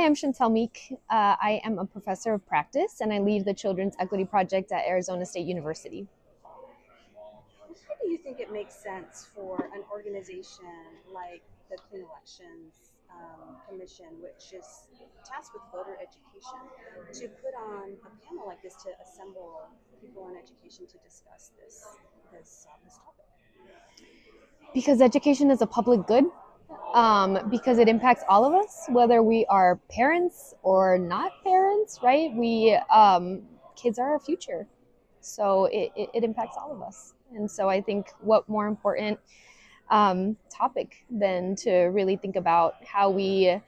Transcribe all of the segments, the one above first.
I'm Shantel Meek. I am a professor of practice and I lead the Children's Equity Project at Arizona State University. Why do you think it makes sense for an organization like the Clean Elections Commission, which is tasked with voter education, to put on a panel like this to assemble people in education to discuss this topic? Because education is a public good, because it impacts all of us, whether we are parents or not parents, right? Kids are our future. So it impacts all of us. And so I think what more important topic than to really think about how we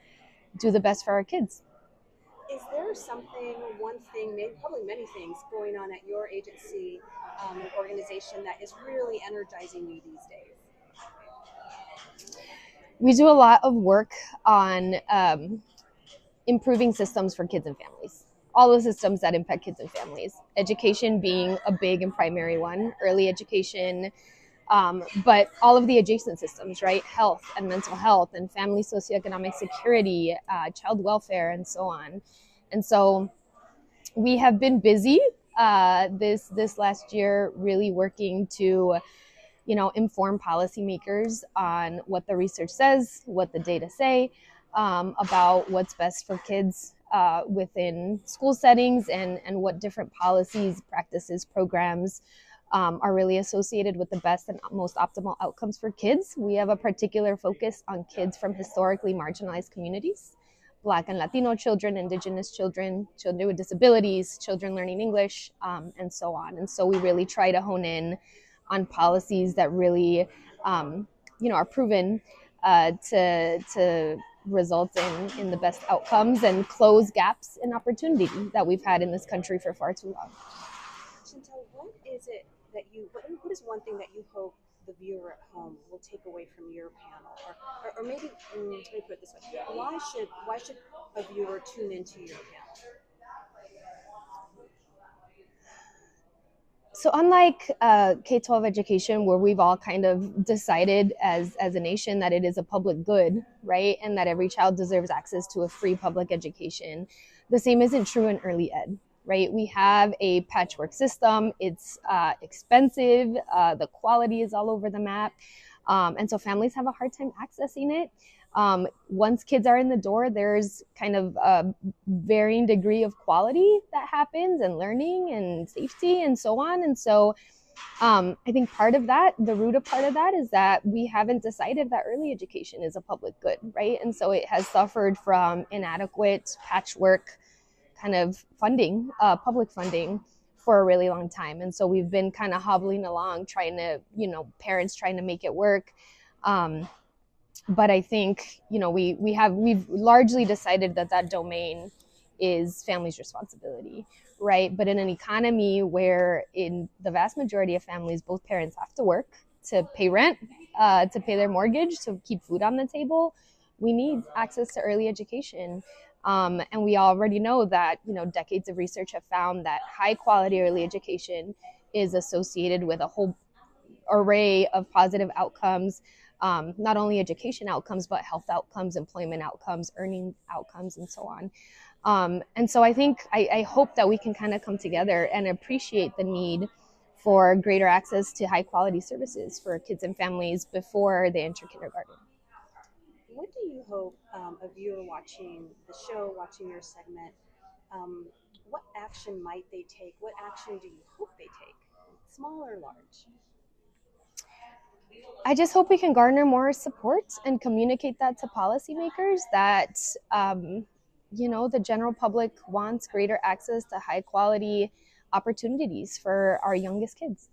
do the best for our kids. Is there something, one thing, maybe probably many things going on at your agency and organization that is really energizing you these days? We do a lot of work on improving systems for kids and families. All the systems that impact kids and families. Education being a big and primary one, early education, but all of the adjacent systems, right? Health and mental health and family socioeconomic security, child welfare, and so on. And so we have been busy this last year really working to inform policymakers on what the research says, what the data say about what's best for kids within school settings, and what different policies, practices, programs are really associated with the best and most optimal outcomes for kids. We have a particular focus on kids from historically marginalized communities, Black and Latino children, Indigenous children, children with disabilities, children learning English, and so on. And so we really try to hone in on policies that really, are proven to result in the best outcomes and close gaps in opportunity that we've had in this country for far too long. Shantel, what is it that what is one thing that you hope the viewer at home will take away from your panel? Or maybe, let me put it this way, why should a viewer tune into your panel? So unlike K-12 education, where we've all kind of decided as a nation that it is a public good, right? And that every child deserves access to a free public education, the same isn't true in early ed, right? We have a patchwork system. It's expensive. The quality is all over the map. And so families have a hard time accessing it. Once kids are in the door, there's kind of a varying degree of quality that happens, and learning and safety and so on. And so I think part of that, the root of part of that, is that we haven't decided that early education is a public good, right? And so it has suffered from inadequate patchwork kind of funding, public funding, for a really long time. And so we've been kind of hobbling along, trying to, parents trying to make it work. But I think, we've largely decided that domain is family's responsibility, right? But in an economy where in the vast majority of families, both parents have to work to pay rent, to pay their mortgage, to keep food on the table, we need access to early education. And we already know that, decades of research have found that high quality early education is associated with a whole array of positive outcomes, not only education outcomes, but health outcomes, employment outcomes, earning outcomes, and so on. And so I think, I hope that we can kind of come together and appreciate the need for greater access to high quality services for kids and families before they enter kindergarten. What do you hope a viewer watching the show, watching your segment, what action might they take? What action do you hope they take, small or large? I just hope we can garner more support and communicate that to policymakers, that, the general public wants greater access to high quality opportunities for our youngest kids.